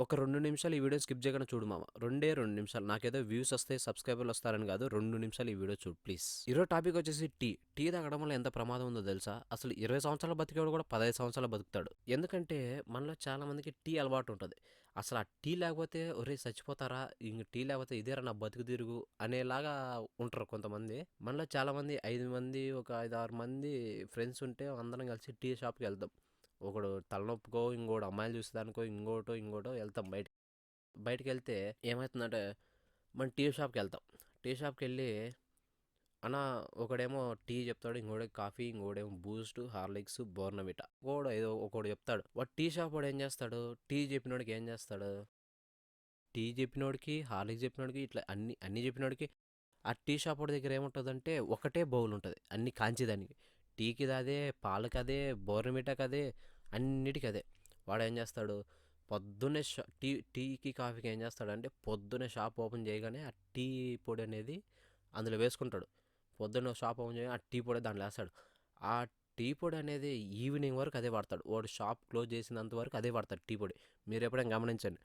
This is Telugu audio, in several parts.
ఒక 2 నిమిషాలు ఈ వీడియో స్కిప్ చేయకుండా చూడు మామ. 2 నిమిషాలు. నాకేదో వ్యూస్ వస్తాయి, సబ్స్క్రైబర్లు వస్తారని కాదు. 2 నిమిషాలు ఈ వీడియో చూడు ప్లీజ్. ఈరోజు టాపిక్ వచ్చేసి టీ. టీ తాగడం వల్ల ఎంత ప్రమాదం ఉందో తెలుసా? అసలు 20 సంవత్సరాలు బతికేవాడు కూడా 15 సంవత్సరాలు బతుకుతాడు. ఎందుకంటే మనలో చాలా మందికి టీ అలవాటు ఉంటుంది. అసలు ఆ టీ లేకపోతే ఒరేయ్ చచ్చిపోతారా? ఇంక టీ లేకపోతే ఇదేరా నా బతుకు తిరుగు అనేలాగా ఉంటారు కొంతమంది. మనలో చాలా మంది 5 మంది, ఒక 5, 6 మంది ఫ్రెండ్స్ ఉంటే అందరం కలిసి టీ షాప్‌కి వెళ్తాం. ఒకడు తలనొప్పికో, ఇంకోడు అమ్మాయిలు చూసేదానికో, ఇంకోటో వెళ్తాం బయటికి. బయటికెళ్తే ఏమైతుందంటే మనం టీ షాప్‌కి వెళ్తాం. టీ షాప్‌కి వెళ్ళి అన్న ఒకడేమో టీ చెప్తాడు, ఇంకోడేమో కాఫీ, ఇంకోడేమో బూస్ట్, హార్లిక్స్, బోర్నవిటా. ఒకడు చెప్తాడు. వాడు టీ షాప్ వాడు ఏం చేస్తాడు? టీ చెప్పినోడికి ఏం చేస్తాడు? టీ చెప్పినోడికి, హార్లిక్స్ చెప్పినోడికి, ఇట్లా అన్ని అన్ని చెప్పినోడికి ఆ టీ షాప్ వాడి దగ్గర ఏముంటుందంటే ఒకటే బౌల్ ఉంటుంది అన్ని కాంచేదానికి. టీకి అదే, పాలకి అదే, బోర్నవిటాకి అదే, అన్నిటికీ అదే. వాడు ఏం చేస్తాడు? పొద్దున్నే టీకి కాఫీకి ఏం చేస్తాడంటే పొద్దున్నే షాప్ ఓపెన్ చేయగానే ఆ టీ పొడి అనేది అందులో వేసుకుంటాడు. పొద్దున్న షాప్ ఓపెన్ చేయగానే ఆ టీ పొడి దాంట్లో వేస్తాడు. ఆ టీ పొడి అనేది ఈవినింగ్ వరకు అదే వాడతాడు. వాడు షాప్ క్లోజ్ చేసినంత వరకు అదే వాడతాడు టీ పొడి. మీరు ఎప్పుడైనా గమనించండి.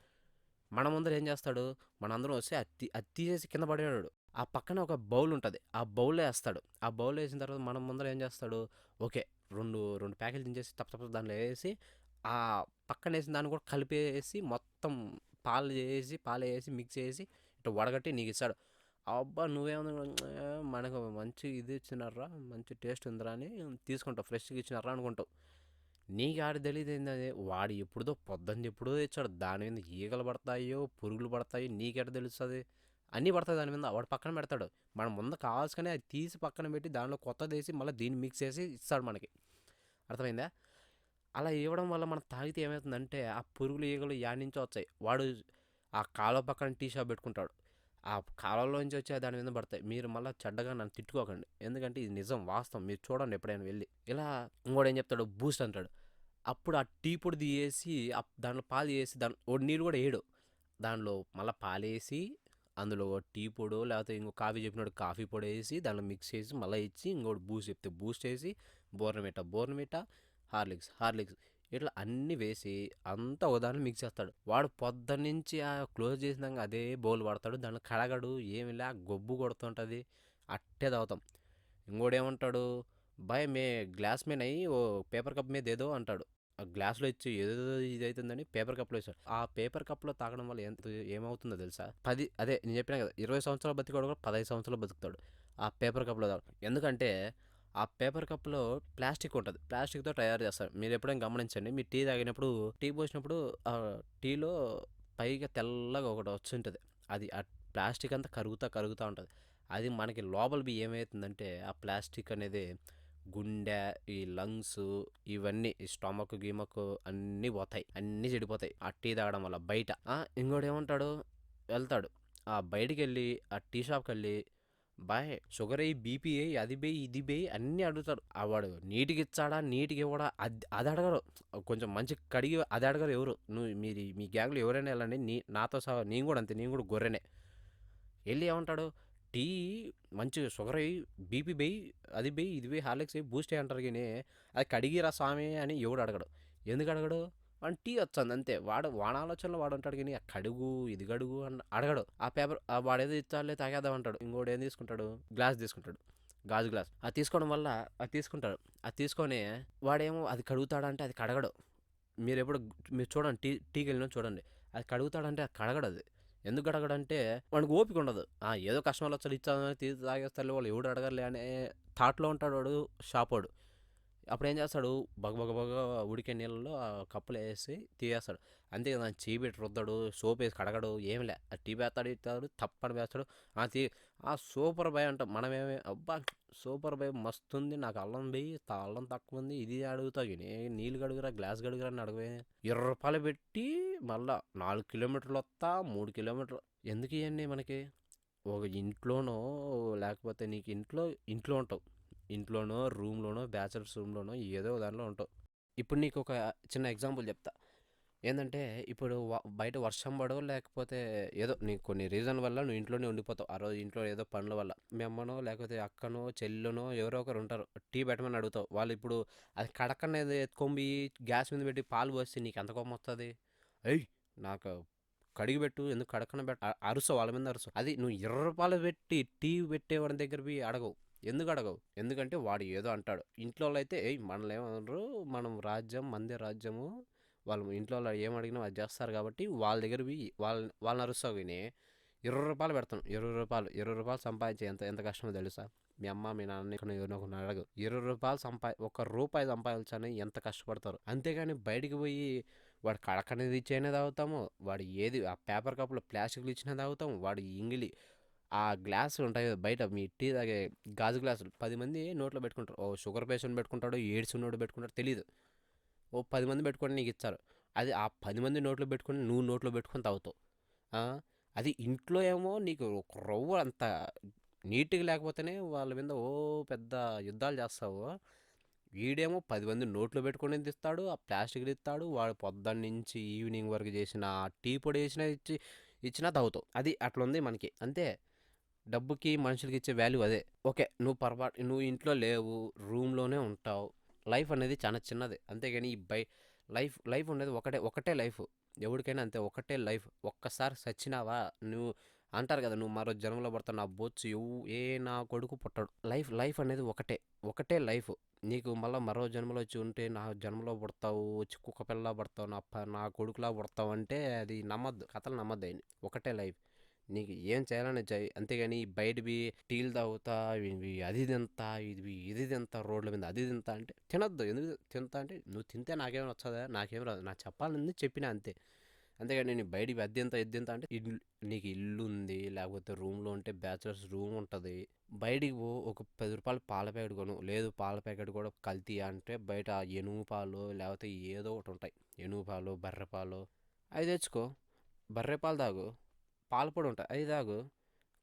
మన ముందర ఏం చేస్తాడు? మనందరం వస్తే అది తీసేసి కింద పడేవాడు. ఆ పక్కన ఒక బౌల్ ఉంటుంది. ఆ బౌల్లో వేస్తాడు. ఆ బౌల్లో వేసిన తర్వాత మనం ముందర ఏం చేస్తాడు? ఓకే, రెండు రెండు ప్యాకెట్లు దించేసి తప్ప తప్ప దాంట్లో వేసి ఆ పక్కన వేసిన దాన్ని కూడా కలిపేసి మొత్తం పాలు వేసి మిక్స్ చేసి ఇట్లా వడగట్టి నీకు ఇస్తాడు. అబ్బా నువ్వేమన్నా మనకు మంచి ఇది ఇచ్చినారా, మంచి టేస్ట్ ఉందిరా అని తీసుకుంటావు. ఫ్రెష్గా ఇచ్చినారా అనుకుంటావు. నీకు ఆడ తెలియదు ఏంటది, వాడు ఎప్పుడుదో పొద్దున్న ఎప్పుడో తెచ్చాడు. దాని మీద ఈగలు పడతాయో పురుగులు పడతాయో నీకెట తెలుస్తుంది? అన్నీ పడతాయి దాని మీద. వాడు పక్కన పెడతాడు. మనం ముందు కావాల్సుకనే అది తీసి పక్కన పెట్టి దానిలో కొత్తది వేసి మళ్ళీ దీన్ని మిక్స్ చేసి ఇస్తాడు మనకి. అర్థమైందా? అలా ఇవ్వడం వల్ల మనం తాగితే ఏమవుతుందంటే ఆ పురుగులు ఈగలు యాడ్ నుంచో వచ్చాయి. వాడు ఆ కాలువ పక్కన టీ షాప్ పెట్టుకుంటాడు. ఆ కాలువలోంచి వచ్చి దాని మీద పడతాయి. మీరు మళ్ళీ చెడ్డగా నన్ను తిట్టుకోకండి, ఎందుకంటే ఇది నిజం, వాస్తవం. మీరు చూడండి ఎప్పుడైనా వెళ్ళి. ఇలా ఇంకోటి ఏం చెప్తాడు? బూస్ట్ అంటాడు. అప్పుడు ఆ టీ పొడి తీసేసి దాంట్లో పాలు వేసి ఓడి నీళ్ళు కూడా వేయడు. దాంట్లో మళ్ళీ పాలేసి అందులో టీ పొడో లేకపోతే ఇంకో కాఫీ చెప్పినట్టు కాఫీ పొడి వేసి దాంట్లో మిక్స్ చేసి మళ్ళీ ఇచ్చి ఇంకోటి బూస్ట్ చెప్తే బూస్ట్ వేసి బోర్నమిటా, హార్లిక్స్ ఇట్లా అన్నీ వేసి అంతా ఒక దాంట్లో మిక్స్ చేస్తాడు. వాడు పొద్దున్నుంచి ఆ క్లోజ్ చేసినాక అదే బౌల్ పడతాడు. దాంట్లో కడగడు, ఏమిలే గొబ్బు కొడుతుంటుంది. అట్టే తాగుతాం. ఇంకోడేమంటాడు? బాయ్ మే గ్లాస్ మే నై ఓ పేపర్ కప్ మీద ఏదో అంటాడు. ఆ గ్లాస్లో ఇచ్చి ఏదో ఇది అవుతుందని పేపర్ కప్లో వేస్తాడు. ఆ పేపర్ కప్లో తాగడం వల్ల ఏమవుతుందో తెలుసా? అదే నేను చెప్పినా కదా, 20 సంవత్సరాలు బతికాడు కూడా 15 సంవత్సరాలు బతుకుతాడు ఆ పేపర్ కప్లో తాగడం. ఎందుకంటే ఆ పేపర్ కప్లో ప్లాస్టిక్ ఉంటుంది. ప్లాస్టిక్తో తయారు చేస్తారు. మీరు ఎప్పుడైనా గమనించండి. మీరు టీ తాగినప్పుడు, టీ పోసినప్పుడు ఆ టీలో పైగా తెల్లగా ఒకటి వచ్చి ఉంటుంది. అది ఆ ప్లాస్టిక్ అంతా కరుగుతూ ఉంటుంది. అది మనకి లోపల ఏమవుతుందంటే ఆ ప్లాస్టిక్ అనేది గుండె, ఈ లంగ్స్, ఇవన్నీ ఈ స్టమక్ గీమక్ అన్నీ పోతాయి, అన్నీ చెడిపోతాయి ఆ టీ తాగడం వల్ల. బయట ఇంకోటి ఏమంటాడు? వెళ్తాడు బయటికి వెళ్ళి ఆ టీ షాప్కి వెళ్ళి బాయ్ షుగర్ అయ్యి బీపీ అయ్యి అది బేయి ఇది బేయి అన్నీ అడుగుతాడు. వాడు నీటికి ఇచ్చాడా, నీటికి ఇవ్వడా, అది అడగరు. కొంచెం మంచి కడిగి అది అడగరు ఎవరు. మీ గ్యాంగ్లో ఎవరైనా వెళ్ళండి, నాతో సహా నేను కూడా అంతే, నేను కూడా గొర్రెనే. వెళ్ళి ఏమంటాడు? టీ మంచిగా షుగర్ అయ్యి బీపీ బేయి అది బేయి ఇది బేయి హార్లిక్స్ అయ్యి బూస్ట్ అయ్యి అంటారు కానీ అది కడిగిరా స్వామి అని ఎవడు అడగడు. ఎందుకు అడగడు? వాడు టీ వచ్చింది అంతే. వాడి ఆలోచనలో వాడు ఉంటాడు కానీ ఆ కడుగు ఇది గడుగు అని అడగడు. ఆ పేపర్ వాడేదో ఇచ్చాలే తాగేద్దాం అంటాడు. ఇంకోటి ఏం తీసుకుంటాడు? గ్లాస్ తీసుకుంటాడు, గాజు గ్లాస్. అది తీసుకోవడం వల్ల అది తీసుకుంటాడు. అది తీసుకొని వాడేమో అది కడుగుతాడంటే అది కడగడు. మీరు చూడండి, టీకి వెళ్ళినా చూడండి, అది కడుగుతాడంటే అది కడగడు. అది ఎందుకు అడగడంటే వాడికి ఓపిక ఉండదు. ఏదో కస్టమర్లు వచ్చాడు ఇచ్చాదని తీసి తాగేస్తారు, వాళ్ళు ఎవడు అడగలే అనే థాట్లో ఉంటాడు వాడు షాపోడు. అప్పుడు ఏం చేస్తాడు? బగ ఉడికే నీళ్ళలో ఆ కప్పులు వేసి తీయేస్తాడు. అంతే కదా, చేయి పెట్టి రుద్దాడు, సోప్ వేసి కడగడు, ఏమి లే. ఆ టీ వేస్తాడు, ఇస్తాడు, తప్పని వేస్తాడు. తీ సూపర్ బాయ్ అంటాం మనమేమి. అబ్బా సూపర్ బాయ్ మస్తుంది, నాకు అల్లం తక్కువ ఉంది ఇది అడుగుతావు కానీ నీళ్ళు గడుగురా, గ్లాస్ గడుగురా అని అడగవే. రూపాయలు పెట్టి మళ్ళా 4 కిలోమీటర్లు వస్తా, 3 కిలోమీటర్లు ఎందుకు ఇవన్నీ మనకి? ఒక ఇంట్లోనో లేకపోతే నీకు ఇంట్లో ఉంటావు, ఇంట్లోనో రూమ్లోనో బ్యాచిలర్స్ రూమ్లోనో ఏదో దానిలో ఉంటావు. ఇప్పుడు నీకు ఒక చిన్న ఎగ్జాంపుల్ చెప్తా. ఏంటంటే ఇప్పుడు బయట వర్షం పడో లేకపోతే ఏదో నీకు కొన్ని రీజన్ వల్ల నువ్వు ఇంట్లోనే ఉండిపోతావు. ఆ రోజు ఇంట్లో ఏదో పనుల వల్ల మీ అమ్మనో లేకపోతే అక్కనో చెల్లెనో ఎవరో ఒకరు ఉంటారు, టీ పెట్టమని అడుగుతావు. వాళ్ళు ఇప్పుడు అది కడకనేది ఎత్తుకొని గ్యాస్ మీద పెట్టి పాలు పోస్తే నీకు ఎంత కోపం వస్తుంది? ఏయ్ నాకు కడిగి పెట్టు, ఎందుకు కడకన పెట్ట అరుస్తావు, వాళ్ళ మీద అరుస్తావు. అది నువ్వు రూ. 20 పెట్టి టీ పెట్టేవాడి దగ్గర పోయి అడగవు. ఎందుకు అడగవు? ఎందుకంటే వాడు ఏదో అంటాడు. ఇంట్లో వాళ్ళు అయితే ఏయ్ మనల్ని ఏమనరు, మనం రాజ్యం మందే రాజ్యము, వాళ్ళు ఇంట్లో వాళ్ళు ఏం అడిగినా అది చేస్తారు కాబట్టి వాళ్ళ దగ్గర పోయి వాళ్ళని అరుస్తావు. కానీ రూ. 20 పెడతాను, రూ. 20 సంపాదించే ఎంత ఎంత కష్టమో తెలుసా? మీ అమ్మ మీ నాన్న ఎవరినో ఒకరిని అడగు. రూ. 20 ఒక రూపాయి సంపాదించాలని ఎంత కష్టపడతారు. అంతేగాని బయటికి పోయి వాడు కడకనేది ఇచ్చైనా తాగుతాము, వాడు ఏది ఆ పేపర్ కప్పులో ప్లాస్టిక్లు ఇచ్చినా తాగుతాము, వాడు ఇంగిలి ఆ గ్లాసులు ఉంటాయి కదా బయట మీ టీ తాగే గాజు గ్లాసులు 10 మంది నోట్లో పెట్టుకుంటారు. ఓ షుగర్ పేషెంట్ పెట్టుకుంటాడు, ఎయిడ్స్ ఉన్నోడు పెట్టుకుంటాడు, తెలియదు. ఓ 10 మంది పెట్టుకొని నీకు ఇచ్చారు. అది ఆ 10 మంది నోట్లో పెట్టుకొని నువ్వు నోట్లో పెట్టుకొని తాగుతావు. ఆ? అది ఇంట్లో ఏమో నీకు ఒక రవ్వ అంత నీట్గా లేకపోతేనే వాళ్ళ మీద ఓ పెద్ద యుద్ధాలు చేస్తావు. వీడేమో 10 మంది నోట్లో పెట్టుకొని ఇస్తాడు, ఆ ప్లాస్టిక్లు ఇస్తాడు, వాడు పొద్దున్న నుంచి ఈవినింగ్ వరకు చేసిన ఆ టీ పొడి వేసినా ఇచ్చినా తాగుతావు. అది అట్లుంది మనకి, అంతే. డబ్బుకి మనుషులకి ఇచ్చే వాల్యూ అదే. ఓకే, నువ్వు ఇంట్లో లేవు, రూమ్లోనే ఉంటావు. లైఫ్ అనేది చాలా చిన్నది, అంతేగాని ఈ లైఫ్ లైఫ్ ఉండేది ఒకటే లైఫ్. ఎవరికైనా అంతే, ఒకటే లైఫ్. ఒక్కసారి చచ్చినావా నువ్వు, అంటారు కదా, నువ్వు మరో జన్మలో పడతావు, నా బొచ్చు నా కొడుకు పుట్టాడు. లైఫ్ అనేది ఒకటే లైఫ్. నీకు మళ్ళీ మరో జన్మలో వచ్చి ఉంటే నా జన్మలో పుడతావు, వచ్చి కుక్క పిల్లలా పడతావు, నా కొడుకులా పుడతావు అంటే అది నమ్మద్దు, కథలు నమ్మద్దు. అయింది ఒకటే లైఫ్. నీకు ఏం చేయాలని చేయి, అంతేగాని బయటవి టీలు తాగుతా ఇవి అది తింతా ఇది తింతా రోడ్ల మీద అది తింతా అంటే తినొద్దు. ఎందుకు తింటా అంటే నువ్వు తింటే నాకేమైనా వచ్చదా, నాకేం రాదు, నాకు చెప్పాలని చెప్పినా అంతే. అంతేగాని నేను బయటికి అది తింతా ఇది తింతా అంటే నీకు ఇల్లు ఉంది, లేకపోతే రూమ్లో ఉంటే బ్యాచులర్స్ రూమ్ ఉంటుంది, బయటికి పో, ఒక రూ. 10 పాల ప్యాకెట్ కొను. లేదు పాల ప్యాకెట్ కూడా కల్తీ అంటే బయట ఎనుము పాలు లేకపోతే ఏదో ఒకటి ఉంటాయి, ఎనుము పాలు బర్రె పాలు, అవి తెచ్చుకో, బర్రె పాలు తాగు. పాల పొడి ఉంటాయి, అవి తాగు.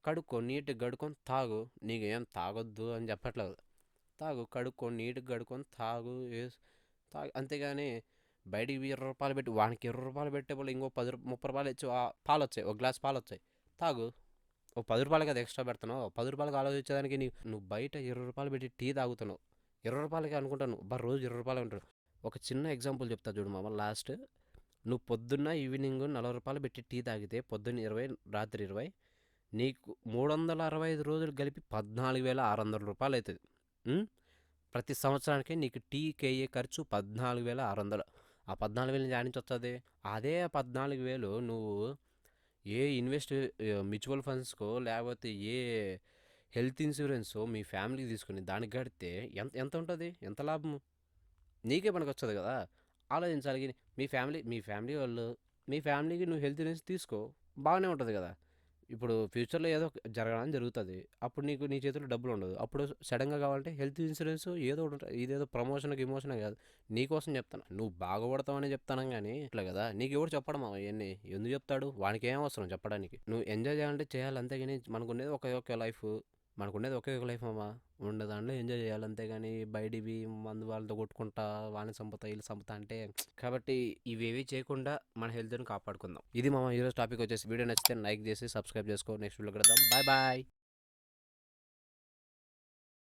కడుక్కొని నీట్గా కడుక్కొని తాగు. నీకు ఏం తాగొద్దు అని చెప్పట్లేదు, తాగు, కడుక్కొని నీట్గా కడుక్కొని తాగు, తాగు. అంతేగాని బయటికి రూ. 20 పెట్టి వానికి రూ. 20 పెట్టే వాళ్ళు ఇంకో 30 రూపాయలు ఇచ్చి పాలు వచ్చాయి, ఒక గ్లాస్ పాలు వచ్చాయి, తాగు. ఓ రూ. 10 కదా ఎక్స్ట్రా పెడుతున్నావు, రూ. 10 ఆలోచించేదానికి నువ్వు బయట రూ. 20 పెట్టి టీ తాగుతున్నావు. రూ. 20 అనుకుంటాను, రోజు రూ. 20 ఉంటాడు. ఒక చిన్న ఎగ్జాంపుల్ చెప్తా చూడు మామ, లాస్ట్. నువ్వు పొద్దున్న ఈవినింగ్ రూ. 40 పెట్టి టీ తాగితే పొద్దున్న 20, రాత్రి 20, నీకు 365 రోజులు కలిపి 14,600 రూపాయలు అవుతుంది. ప్రతి సంవత్సరానికి నీకు టీకి అయ్యే ఖర్చు 14,600. ఆ 14,000 నుంచి వస్తుంది. అదే 14,000 నువ్వు ఏ మ్యూచువల్ ఫండ్స్కో లేకపోతే ఏ హెల్త్ ఇన్సూరెన్సో మీ ఫ్యామిలీకి తీసుకుని దానికి కడితే ఎంత ఎంత ఉంటుంది, ఎంత లాభము నీకే పనికి వస్తుంది కదా. ఆలోచించాలి. మీ ఫ్యామిలీకి నువ్వు హెల్త్ ఇన్సూరెన్స్ తీసుకో, బాగానే ఉంటుంది కదా. ఇప్పుడు ఫ్యూచర్లో ఏదో జరగడం జరుగుతుంది, అప్పుడు నీ చేతిలో డబ్బులు ఉండదు, అప్పుడు సడన్గా కావాలంటే హెల్త్ ఇన్సూరెన్స్ ఏదో ఒకటి ఉంటుంది. ఇదేదో ఇమోషన్ కాదు, నీకోసం చెప్తాను, నువ్వు బాగుపడతావని చెప్తాను. కానీ ఇట్లా కదా, నీకు ఎవరు చెప్పడం అవన్నీ ఎందుకు చెప్తాడు, వానికి ఏం అవసరం చెప్పడానికి. నువ్వు ఎంజాయ్ చేయాలంటే చేయాలి, అంతేగాని మనకునేది ఒకే లైఫ్. మనకునేది ఒకే ఒక లైఫ్ అమ్మా, ఉండే దాంట్లో ఎంజాయ్ చేయాలి, అంతేగాని బయటివి మందు వాళ్ళతో కొట్టుకుంటా వాడిని చంపుతా వీళ్ళు చంపుతా అంటే. కాబట్టి ఇవేవి చేయకుండా మన హెల్త్ని కాపాడుకుందాం. ఇది మా ఈరోజు టాపిక్ వచ్చేసి. వీడియో నచ్చితే లైక్ చేసి సబ్స్క్రైబ్ చేసుకో. నెక్స్ట్ వీడియో కడదాం. Bye bye.